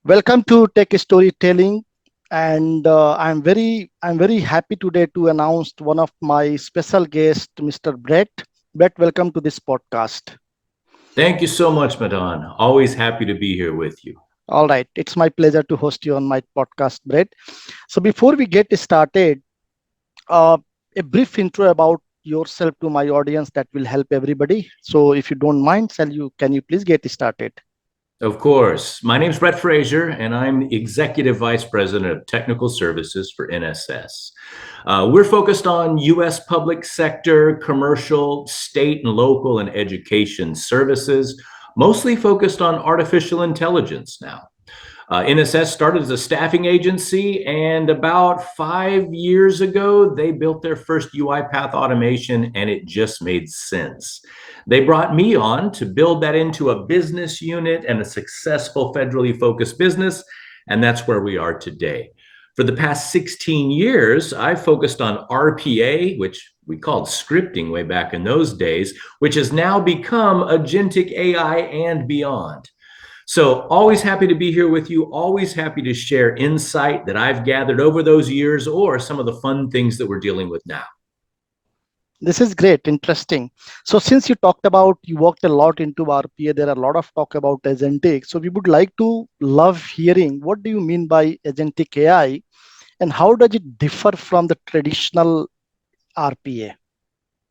Welcome to TechStory Telling, and I'm very happy today to announce one of my special guests, Mr. Brett. Brett, welcome to this podcast. Thank you so much, Madan. Always happy to be here with you. All right, it's my pleasure to host you on my podcast, Brett. So before we get started, uh, a brief intro about yourself to my audience that will help everybody. So if you don't mind, can you please get started? Of course. My name is Brett Frazier, and I'm Executive Vice President of Technical Services for NSS. We're focused on U.S. public sector, commercial, state and local, and education services, mostly focused on artificial intelligence now. NSS started as a staffing agency, and about 5 years ago, they built their first UiPath automation, and it just made sense. They brought me on to build that into a business unit and a successful federally focused business, and that's where we are today. For the past 16 years, I've focused on RPA, which we called scripting way back in those days, which has now become agentic AI and beyond. So, always happy to be here with you, always happy to share insight that I've gathered over those years or some of the fun things that we're dealing with now. This is great, interesting. So since you worked a lot into RPA, there are a lot of talk about agentic. So we would like to love hearing what do you mean by agentic AI and how does it differ from the traditional RPA?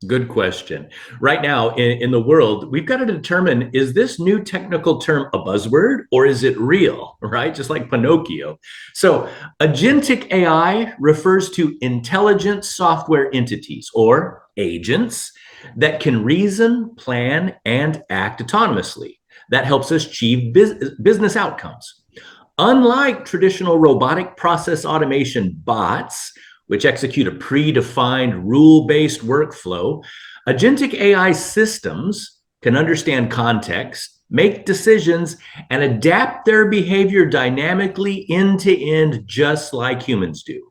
Good question. Right now in the world, we've got to determine, is this new technical term a buzzword or is it real, right? Just like Pinocchio. So agentic AI refers to intelligent software entities or agents that can reason, plan, and act autonomously. That helps us achieve business outcomes. Unlike traditional robotic process automation bots, which execute a predefined rule-based workflow, agentic AI systems can understand context, make decisions, and adapt their behavior dynamically end to end, just like humans do.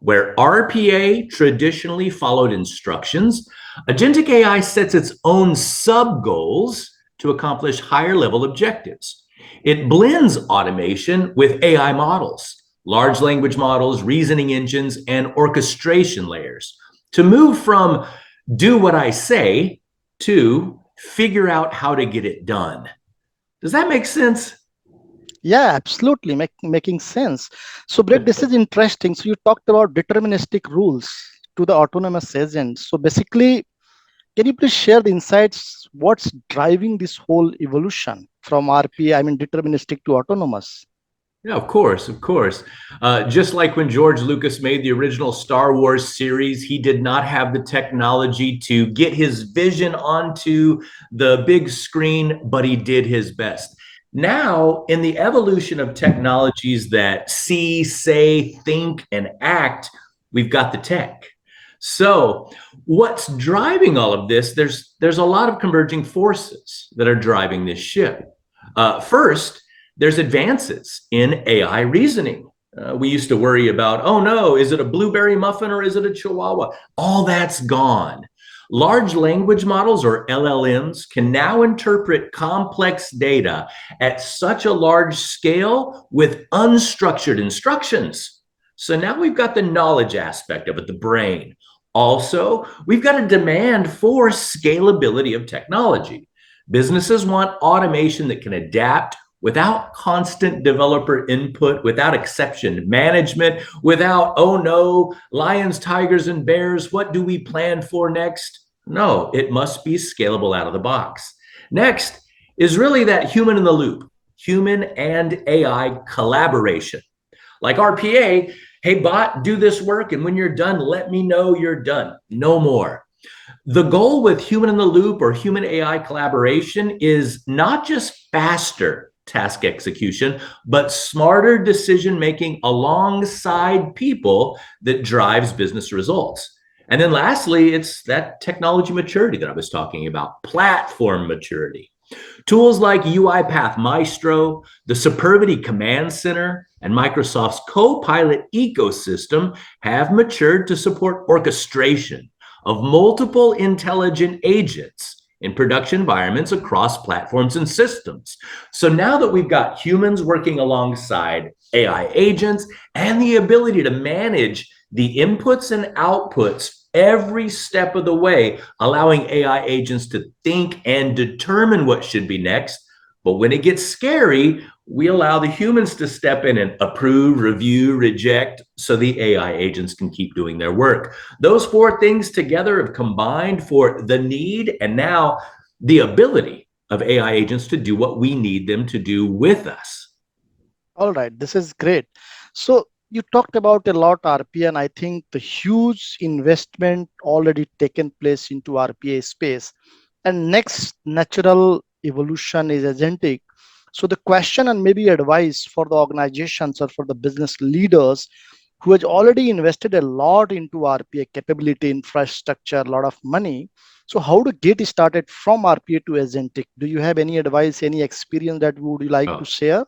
Where RPA traditionally followed instructions, agentic AI sets its own sub-goals to accomplish higher-level objectives. It blends automation with AI models, large language models, reasoning engines, and orchestration layers to move from do what I say to figure out how to get it done. Does that make sense? Yeah, absolutely, making sense. So Brett, this is interesting. So you talked about deterministic rules to the autonomous agents. So basically, can you please share the insights? What's driving this whole evolution from RPA, I mean deterministic to autonomous? Yeah, of course, of course. Just like when George Lucas made the original Star Wars series, he did not have the technology to get his vision onto the big screen, but he did his best. Now, in the evolution of technologies that see, say, think, and act, we've got the tech. So, what's driving all of this? There's a lot of converging forces that are driving this shift. First, there's advances in AI reasoning. We used to worry about, oh no, is it a blueberry muffin or is it a chihuahua? All that's gone. Large language models, or LLMs, can now interpret complex data at such a large scale with unstructured instructions. So now we've got the knowledge aspect of it, the brain. Also, we've got a demand for scalability of technology. Businesses want automation that can adapt without constant developer input, without exception management, without, oh no, lions, tigers, and bears, what do we plan for next? No, it must be scalable out of the box. Next is really that human in the loop, human and AI collaboration. Like RPA, hey bot, do this work, and when you're done, let me know you're done. No more. The goal with human in the loop or human AI collaboration is not just faster task execution, but smarter decision making alongside people that drives business results. And then lastly, it's that technology maturity that I was talking about, platform maturity. Tools like UiPath Maestro, the Superbity Command Center, and Microsoft's Copilot ecosystem have matured to support orchestration of multiple intelligent agents in production environments across platforms and systems. So now that we've got humans working alongside AI agents and the ability to manage the inputs and outputs every step of the way, allowing AI agents to think and determine what should be next. But when it gets scary, we allow the humans to step in and approve, review, reject, so the AI agents can keep doing their work. Those four things together have combined for the need and now the ability of AI agents to do what we need them to do with us. All right, this is great. So you talked about a lot RPA, and I think the huge investment already taken place into RPA space. And next natural evolution is agentic. So the question and maybe advice for the organizations or for the business leaders who has already invested a lot into RPA capability, infrastructure, a lot of money. So how to get started from RPA to agentic? Do you have any advice, any experience that would you like to Oh, share?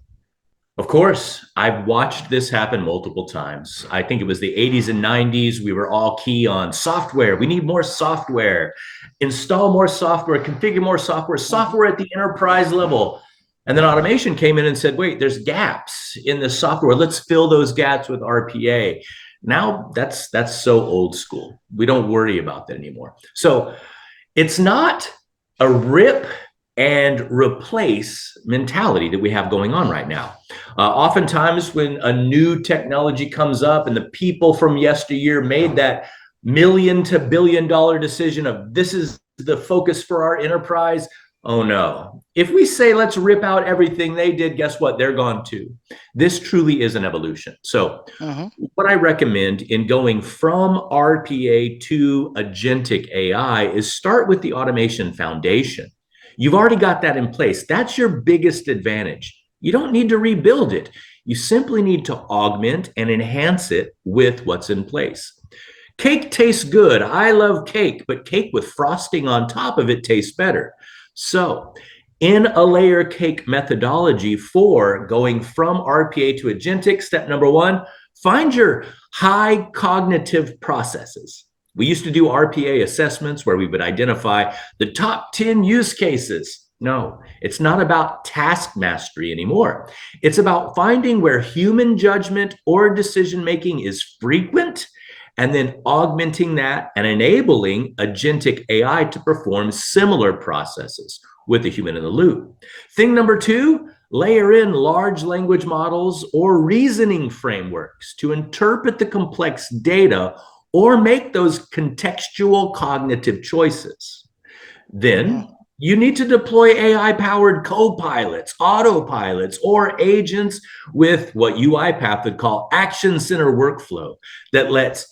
of course, I've watched this happen multiple times. I think it was the 80s and 90s. We were all key on software. We need more software, install more software, configure more software, Mhm. software at the enterprise level. And then automation came in and said, wait, there's gaps in the software. Let's fill those gaps with RPA. Now that's so old school. We don't worry about that anymore. So it's not a rip and replace mentality that we have going on right now. Oftentimes, when a new technology comes up and the people from yesteryear made that $1 million to $1 billion decision of this is the focus for our enterprise, oh no. If we say let's rip out everything they did, guess what? They're gone too. This truly is an evolution. So, Mhm. what I recommend in going from RPA to agentic AI is start with the automation foundation. You've already got that in place. That's your biggest advantage. You don't need to rebuild it. You simply need to augment and enhance it with what's in place. Cake tastes good. I love cake, but cake with frosting on top of it tastes better. So, in a layer cake methodology for going from RPA to agentic, step number one, find your high cognitive processes. We used to do RPA assessments where we would identify the top 10 use cases. No, it's not about task mastery anymore. It's about finding where human judgment or decision making is frequent and then augmenting that and enabling agentic AI to perform similar processes with the human in the loop. Thing number two, layer in large language models or reasoning frameworks to interpret the complex data or make those contextual cognitive choices. Mhm. Then you need to deploy AI powered co-pilots, autopilots, or agents with what UiPath would call action center workflow that lets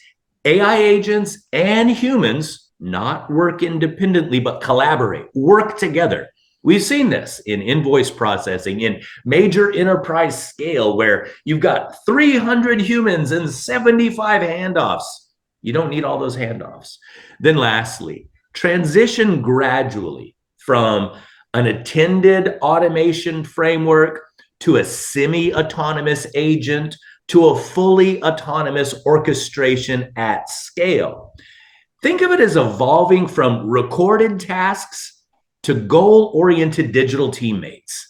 AI agents and humans not work independently, but collaborate, work together. We've seen this in invoice processing, in major enterprise scale, where you've got 300 humans and 75 handoffs. You don't need all those handoffs. Then, lastly, transition gradually from an attended automation framework to a semi autonomous agent to a fully autonomous orchestration at scale. Think of it as evolving from recorded tasks to goal oriented digital teammates.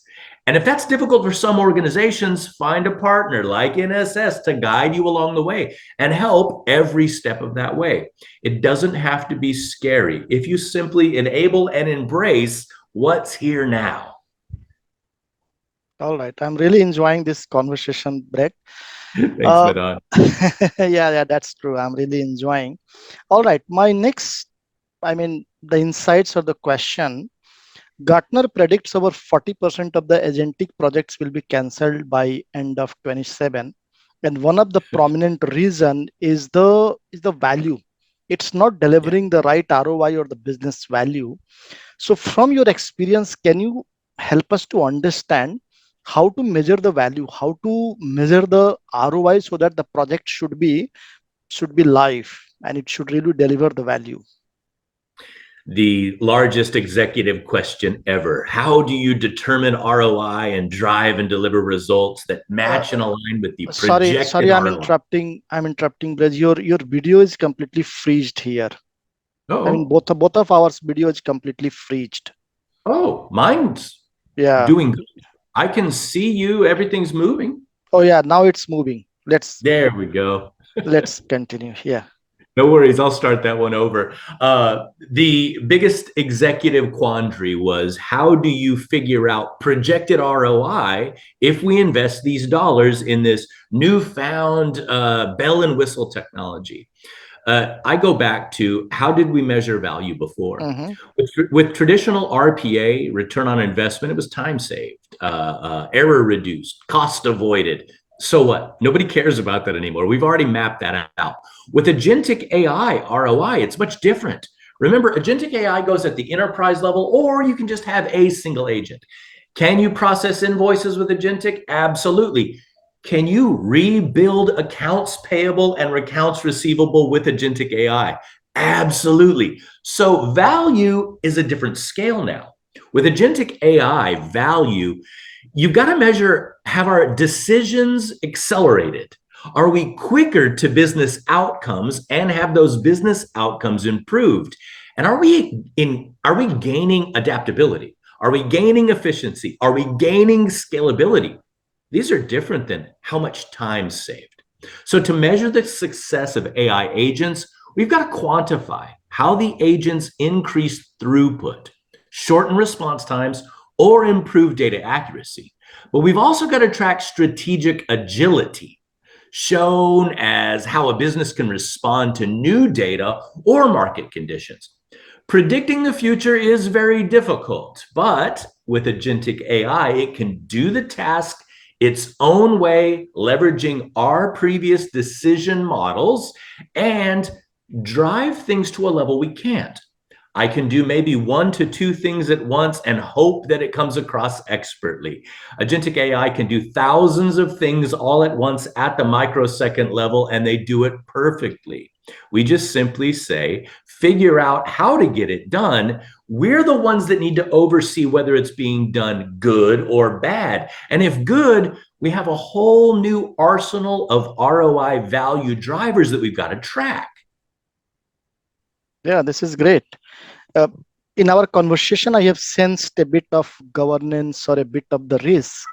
And if that's difficult for some organizations, find a partner like NSS to guide you along the way and help every step of that way. It doesn't have to be scary if you simply enable and embrace what's here now. All right. I'm really enjoying this conversation, Brett. Thanks, Uh, Madan. yeah, that's true. I'm really enjoying. All right. My next, I mean, the insights or the question. Gartner predicts over 40% of the agentic projects will be cancelled by end of 27. And one of the prominent reason is the value. It's not Yeah. delivering the right ROI or the business value. So from your experience, can you help us to understand how to measure the value, how to measure the ROI so that the project should be live and it should really deliver the value? The largest executive question ever. How do you determine ROI and drive and deliver results that Uh, match and align with the sorry, projected ROI? I'm interrupting, Brad. Your video is completely freezed here. I mean, Oh, both of our video is completely freezed. oh, mine's Yeah. doing good. I can see you. Everything's moving. Oh yeah, now it's moving. There we go. Let's continue. Yeah. No worries. I'll start that one over. The biggest executive quandary was how do you figure out projected ROI if we invest these dollars in this newfound bell and whistle technology? I go back to how did we measure value before? Mm-hmm. With traditional RPA, return on investment, it was time saved, error reduced, cost avoided. So what? Nobody cares about that anymore. We've already mapped that out. With Agentic AI ROI, it's much different. Remember, Agentic AI goes at the enterprise level, or you can just have a single agent. Can you process invoices with Agentic? Absolutely. Can you rebuild accounts payable and accounts receivable with Agentic AI? Absolutely. So value is a different scale now. With Agentic AI value, you've got to measure, have our decisions accelerated? Are we quicker to business outcomes and have those business outcomes improved? And are we gaining adaptability? Are we gaining efficiency? Are we gaining scalability? These are different than how much time saved. So to measure the success of AI agents, we've got to quantify how the agents increase throughput, shorten response times, or improve data accuracy. But we've also got to track strategic agility, shown as how a business can respond to new data or market conditions. Predicting the future is very difficult, but with agentic AI, it can do the task its own way, leveraging our previous decision models and drive things to a level we can't. I can do maybe one to two things at once and hope that it comes across expertly. Agentic AI can do thousands of things all at once at the microsecond level, and they do it perfectly. We just simply say, figure out how to get it done. We're the ones that need to oversee whether it's being done good or bad. And if good, we have a whole new arsenal of ROI value drivers that we've got to track. Yeah, this is great. Uh, in our conversation, I have sensed a bit of governance or a bit of the risk.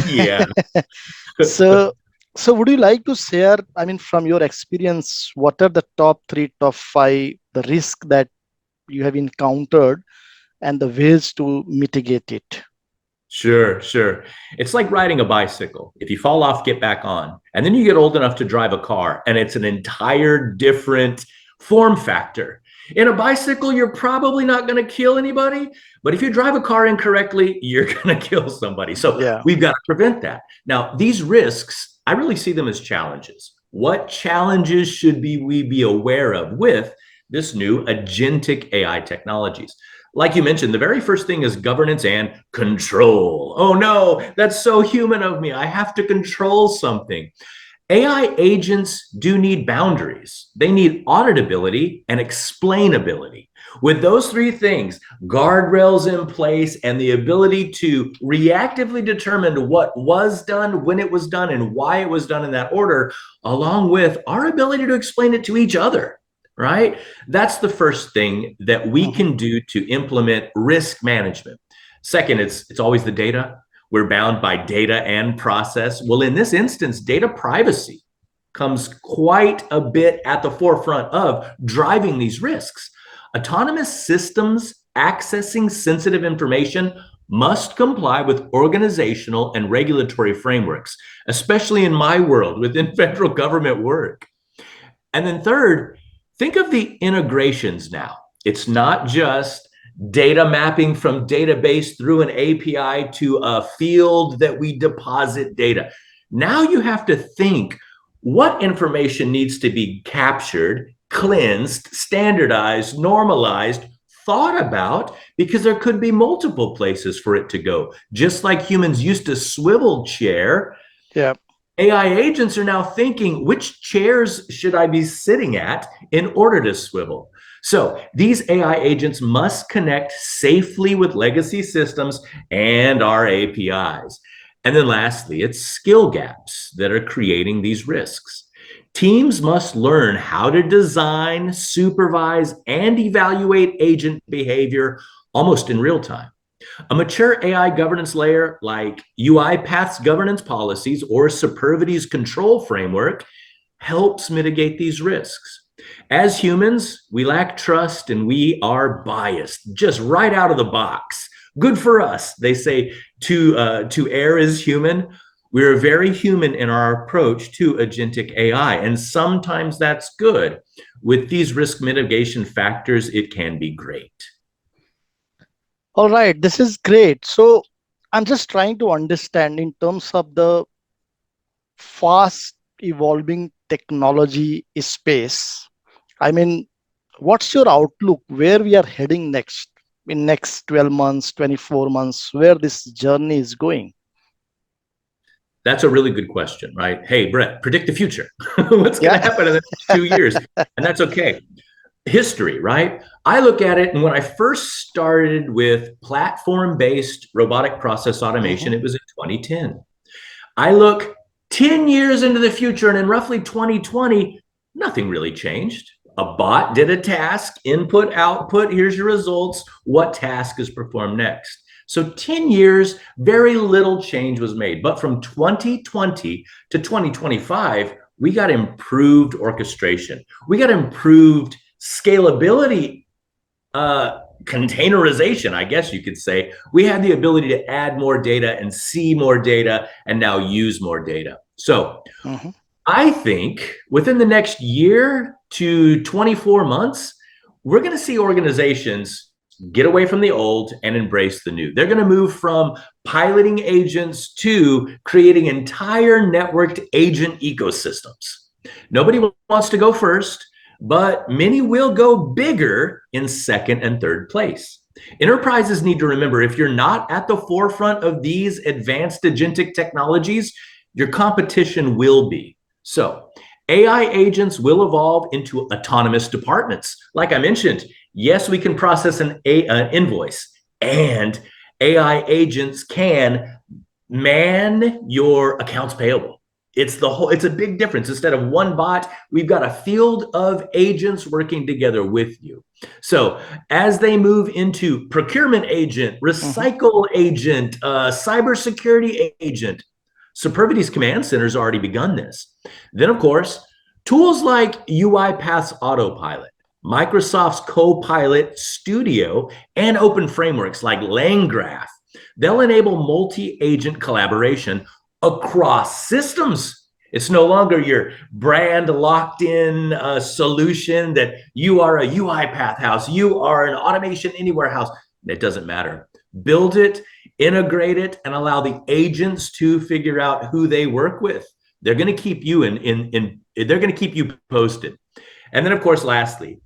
Yeah. So, so would you like to share, I mean, from your experience, what are the top three, top five, the risk that you have encountered and the ways to mitigate it? Sure, sure. It's like riding a bicycle. If you fall off, get back on. And then you get old enough to drive a car, and it's an entire different form factor. In a bicycle, you're probably not going to kill anybody, but if you drive a car incorrectly, you're going to kill somebody. So Yeah. we've got to prevent that. Now, these risks, I really see them as challenges. What challenges should we be aware of with this new agentic AI technologies? Like you mentioned, the very first thing is governance and control. Oh no, that's so human of me. I have to control something. AI agents do need boundaries. They need auditability and explainability. With those three things, guardrails in place and the ability to reactively determine what was done, when it was done, and why it was done in that order, along with our ability to explain it to each other, right? That's the first thing that we Mhm. can do to implement risk management. Second, it's always the data. We're bound by data and process. Well, in this instance, data privacy comes quite a bit at the forefront of driving these risks. Autonomous systems accessing sensitive information must comply with organizational and regulatory frameworks, especially in my world within federal government work. And then third, think of the integrations now. It's not just data mapping from database through an API to a field that we deposit data. Now you have to think what information needs to be captured, cleansed, standardized, normalized, thought about, because there could be multiple places for it to go. Just like humans used to swivel chair, Yeah. AI agents are now thinking, which chairs should I be sitting at in order to swivel? So these AI agents must connect safely with legacy systems and our APIs. And then lastly, it's skill gaps that are creating these risks. Teams must learn how to design, supervise, and evaluate agent behavior almost in real time. A mature AI governance layer like UiPath's governance policies or Supervity's control framework helps mitigate these risks. As humans, we lack trust and we are biased just right out of the box. Good for us, they say, to err is human. We're very human in our approach to agentic AI, and sometimes that's good. With these risk mitigation factors, it can be great. All right, this is great. So I'm just trying to understand in terms of the fast evolving technology space. I mean, what's your outlook where we are heading next in next 12 months, 24 months, where this journey is going? That's a really good question, right? Hey, Brett, predict the future. What's going Yeah. to happen in the next 2 years? And that's okay. History, right? I look at it, and when I first started with platform based robotic process automation, Mhm. it was in 2010. I look 10 years into the future, and in roughly 2020, nothing really changed. A bot did a task, input, output, here's your results. What task is performed next? So 10 years, very little change was made. But from 2020 to 2025, we got improved orchestration. We got improved scalability, containerization, I guess you could say. We had the ability to add more data and see more data and now use more data. So Mhm. I think within the next year to 24 months, we're going to see organizations get away from the old and embrace the new. They're going to move from piloting agents to creating entire networked agent ecosystems. Nobody wants to go first, but many will go bigger in second and third place. Enterprises need to remember, if you're not at the forefront of these advanced agentic technologies, your competition will be. So, AI agents will evolve into autonomous departments. Like I mentioned, yes, we can process an invoice, and AI agents can man your accounts payable. It's a big difference. Instead of one bot, we've got a field of agents working together with you. So as they move into procurement agent, Mhm. recycle agent, cybersecurity agent, Supervity's command center's already begun this. Then, of course, tools like UiPath's Autopilot, Microsoft's Copilot Studio, and open frameworks like LangGraph, they'll enable multi-agent collaboration across systems. It's no longer your brand locked in solution that you are a UiPath house, you are an Automation Anywhere house. It doesn't matter. Build it, integrate it, and allow the agents to figure out who they work with. They're going to keep you they're going to keep you posted. And then, of course, lastly,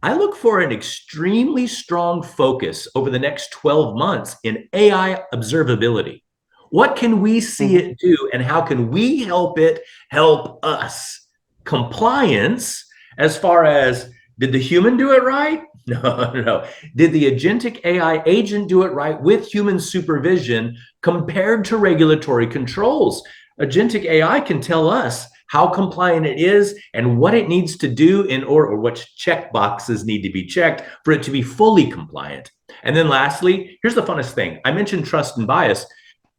I look for an extremely strong focus over the next 12 months in AI observability. What can we see Mhm. it do, and how can we help it help us? Compliance, as far as, did the human do it right? No, no. Did the agentic AI agent do it right with human supervision compared to regulatory controls? Agentic AI can tell us how compliant it is and what it needs to do in order, or what check boxes need to be checked for it to be fully compliant. And then lastly, here's the funnest thing. I mentioned trust and bias.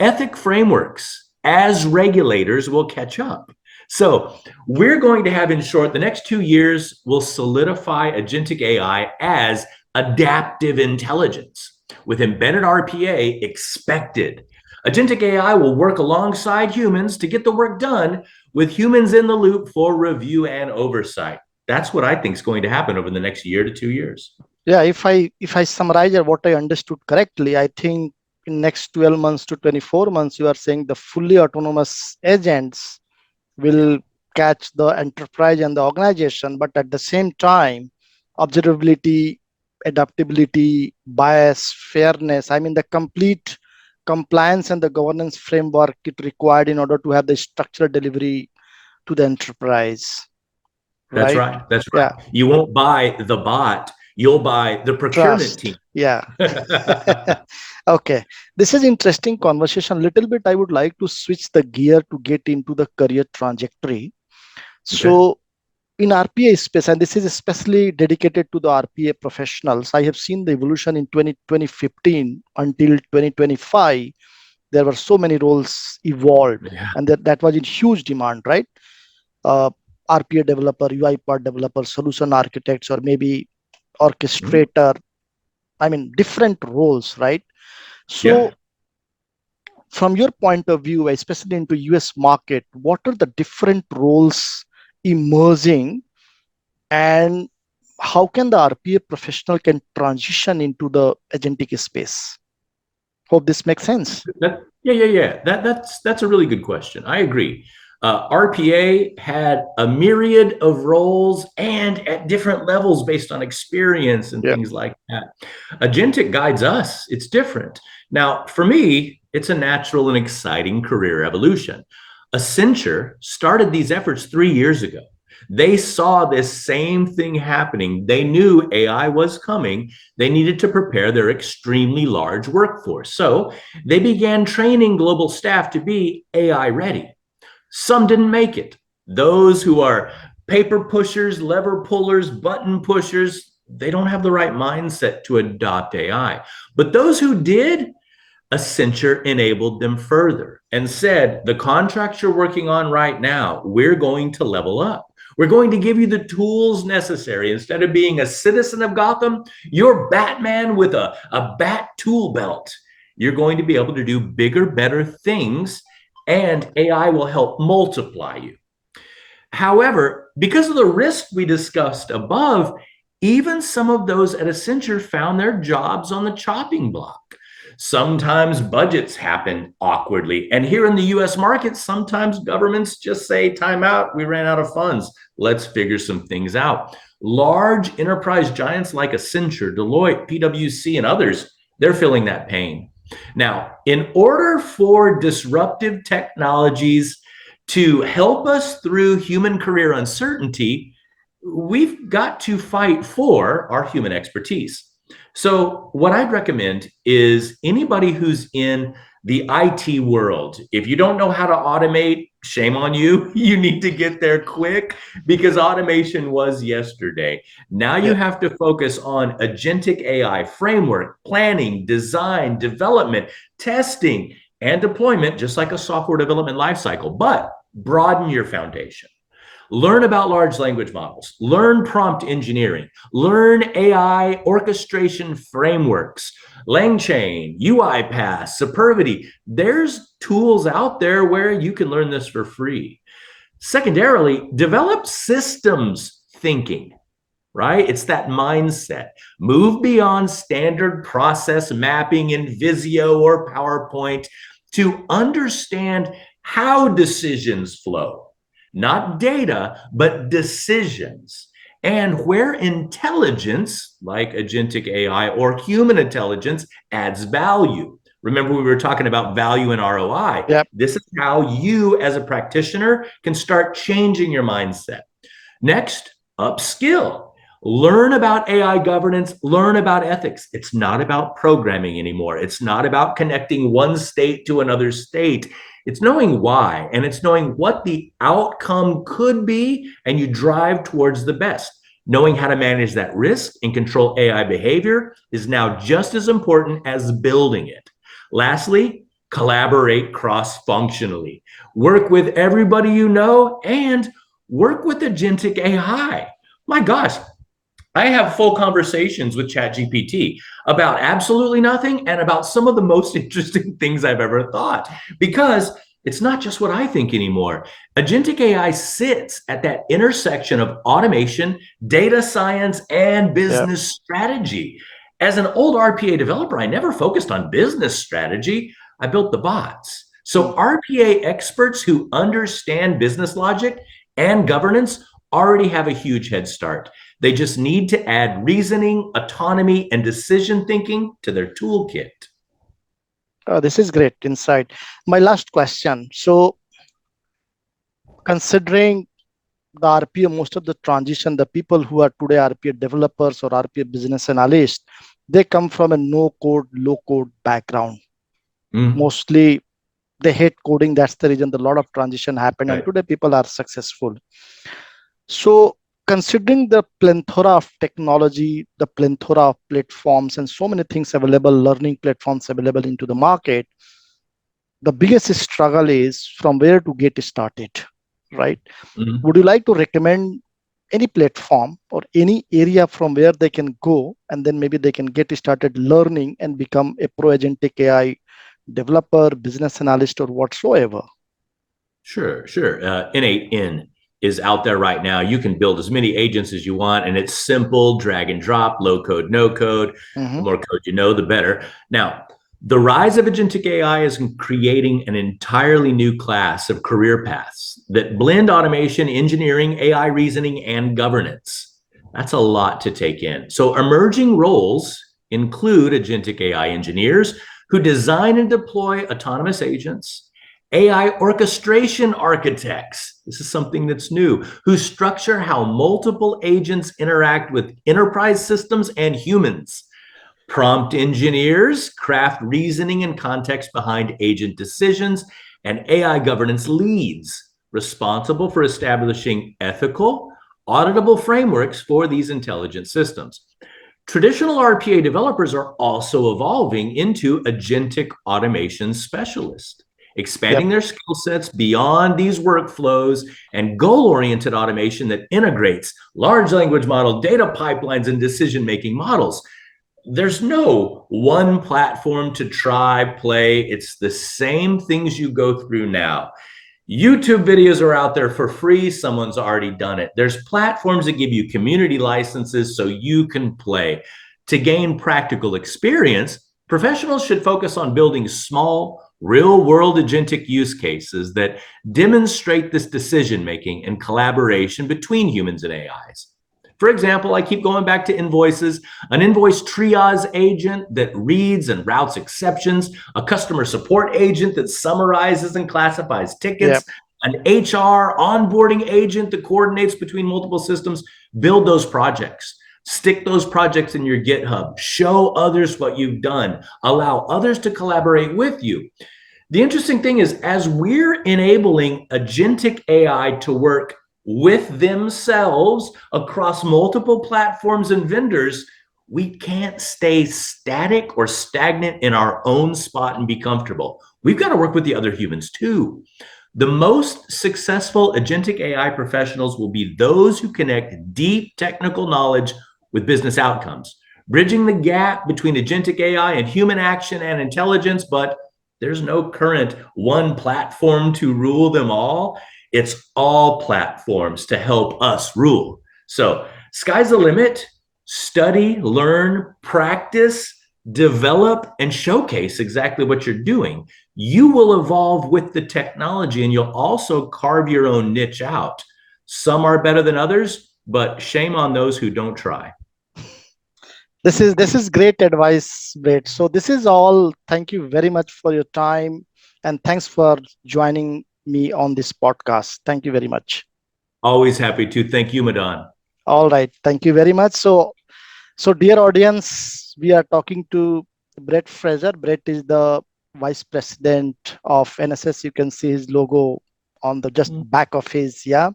Ethic frameworks as regulators will catch up. So we're going to have, in short, the next 2 years will solidify agentic AI as adaptive intelligence with embedded RPA expected. Agentic AI will work alongside humans to get the work done, with humans in the loop for review and oversight. That's what I think is going to happen over the next year to 2 years. Yeah, if I summarize what I understood correctly, I think in next 12 months to 24 months, you are saying the fully autonomous agents will catch the enterprise and the organization, but at the same time, observability, adaptability, bias, fairness, I mean the complete compliance and the governance framework it required in order to have the structured delivery to the enterprise, That's right? right. That's Yeah, right. You won't buy the bot, you'll buy the procurement team. trust. Yeah. Okay, this is interesting conversation. Little bit I would like to switch the gear to get into the career trajectory. Okay. So in RPA space, and this is especially dedicated to the RPA professionals, I have seen the evolution in 2015 until 2025. There were so many roles evolved, Yeah. and that was in huge demand, right? uh, RPA developer, UiPath developer, solution architects, or maybe Mhm. orchestrator. I mean, different roles, right? Yeah. So, from your point of view, especially into US market, what are the different roles emerging, and how can the RPA professional can transition into the agentic space? Hope this makes sense. Yeah. That's a really good question. I agree. RPA had a myriad of roles and at different levels based on experience and Yeah, things like that. Agentic guides us. It's different. Now, for me, it's a natural and exciting career evolution. Accenture started these efforts 3 years ago. They saw this same thing happening. They knew AI was coming. They needed to prepare their extremely large workforce. So they began training global staff to be AI ready. Some didn't make it. Those who are paper pushers, lever pullers, button pushers, they don't have the right mindset to adopt AI. But those who did, Accenture enabled them further and said, the contracts you're working on right now, we're going to level up. We're going to give you the tools necessary. Instead of being a citizen of Gotham, you're Batman with a bat tool belt. You're going to be able to do bigger, better things, and AI will help multiply you. However, because of the risk we discussed above, even some of those at Accenture found their jobs on the chopping block. Sometimes budgets happen awkwardly. And here in the US market, sometimes governments just say, time out, we ran out of funds. Let's figure some things out. Large enterprise giants like Accenture, Deloitte, PwC, and others, they're feeling that pain. Now, in order for disruptive technologies to help us through human career uncertainty, we've got to fight for our human expertise. So, what I'd recommend is anybody who's in the IT world, if you don't know how to automate, shame on you. You need to get there quick because automation was yesterday. Now you yeah. have to focus on agentic AI framework, planning, design, development, testing, and deployment, just like a software development lifecycle. But broaden your foundation. Learn about large language models, learn prompt engineering, learn AI orchestration frameworks, LangChain, UiPath, Superbity. There's tools out there where you can learn this for free. Secondarily, develop systems thinking, right? It's that mindset. Move beyond standard process mapping in Visio or PowerPoint to understand how decisions flow, not data, but decisions. And where intelligence, like agentic AI or human intelligence, adds value. Remember, we were talking about value and ROI. Yeah. This is how you, as a practitioner, can start changing your mindset. Next, upskill. Learn about AI governance, learn about ethics. It's not about programming anymore. It's not about connecting one state to another state. It's knowing why, and it's knowing what the outcome could be, and you drive towards the best. Knowing how to manage that risk and control AI behavior is now just as important as building it. Lastly, collaborate cross functionally. Work with everybody you know and work with agentic AI. My gosh, I have full conversations with ChatGPT about absolutely nothing and about some of the most interesting things I've ever thought because it's not just what I think anymore. Agentic AI sits at that intersection of automation, data science, and Yeah. business strategy. As an old RPA developer, I never focused on business strategy. I built the bots. Hmm. So, RPA experts who understand business logic and governance already have a huge head start. They just need to add reasoning, autonomy, and decision thinking to their toolkit. This is great insight. My last question. So, considering the RPA, most of the transition, the people who are today RPA developers or RPA business analysts, they come from a no code, low code background. Mm, Mostly, They hate coding. That's the reason a lot of transition happened, and Right. today people are successful. So considering the plethora of technology, the plethora of platforms, and so many things available, learning platforms available into the market, the biggest struggle is from where to get started, right? Mhm. Would you like to recommend any platform or any area from where they can go, and then maybe they can get started learning and become a pro agentic AI developer, business analyst, or whatsoever? Sure, sure. N8N is out there right now. You can build as many agents as you want, and it's simple, drag and drop, low code, no code. The Mm-hmm. more code you know, the better. Now, the rise of agentic AI is creating an entirely new class of career paths that blend automation, engineering, AI reasoning, and governance. That's a lot to take in. So, emerging roles include agentic AI engineers who design and deploy autonomous agents, AI orchestration architects. This is something that's new, who structure how multiple agents interact with enterprise systems and humans. Prompt engineers craft reasoning and context behind agent decisions, and AI governance leads responsible for establishing ethical, auditable frameworks for these intelligent systems. Traditional RPA developers are also evolving into agentic automation specialists, Yep. expanding their skill sets beyond these workflows and goal oriented automation that integrates large language model data pipelines and decision making models. There's no one platform to try, play. It's the same things you go through now. YouTube videos are out there for free. Someone's already done it. There's platforms that give you community licenses so you can play. To gain practical experience, professionals should focus on building small, real world agentic use cases that demonstrate this decision making and collaboration between humans and AIs. For example, I keep going back to invoices, an invoice triage agent that reads and routes exceptions, a customer support agent that summarizes and classifies tickets, Yep. an HR onboarding agent that coordinates between multiple systems. Build those projects. Stick those projects in your GitHub. Show others what you've done. Allow others to collaborate with you. The interesting thing is, as we're enabling agentic AI to work with themselves across multiple platforms and vendors, we can't stay static or stagnant in our own spot and be comfortable. We've got to work with the other humans too. The most successful agentic AI professionals will be those who connect deep technical knowledge with business outcomes, bridging the gap between agentic AI and human action and intelligence, but there's no current one platform to rule them all. It's all platforms to help us rule. So, sky's the limit. Study, learn, practice, develop, and showcase exactly what you're doing. You will evolve with the technology and you'll also carve your own niche out. Some are better than others, but shame on those who don't try. This is great advice, Brett. So this is all. Thank you very much for your time, and thanks for joining me on this podcast. Thank you very much. Always happy to. Thank you, Madan. All right, thank you very much. So dear audience, we are talking to Brett Fraser. Brett is the vice president of NSS. You can see his logo on the just back of his, yeah.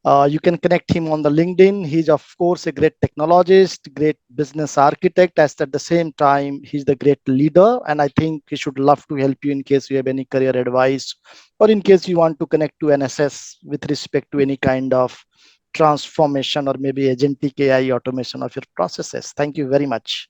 You can connect him on the LinkedIn. He's of course a great technologist, great business architect. As at the same time, he's the great leader, and I think he should love to help you in case you have any career advice, or in case you want to connect to NSS with respect to any kind of transformation or maybe agentic AI automation of your processes. Thank you very much.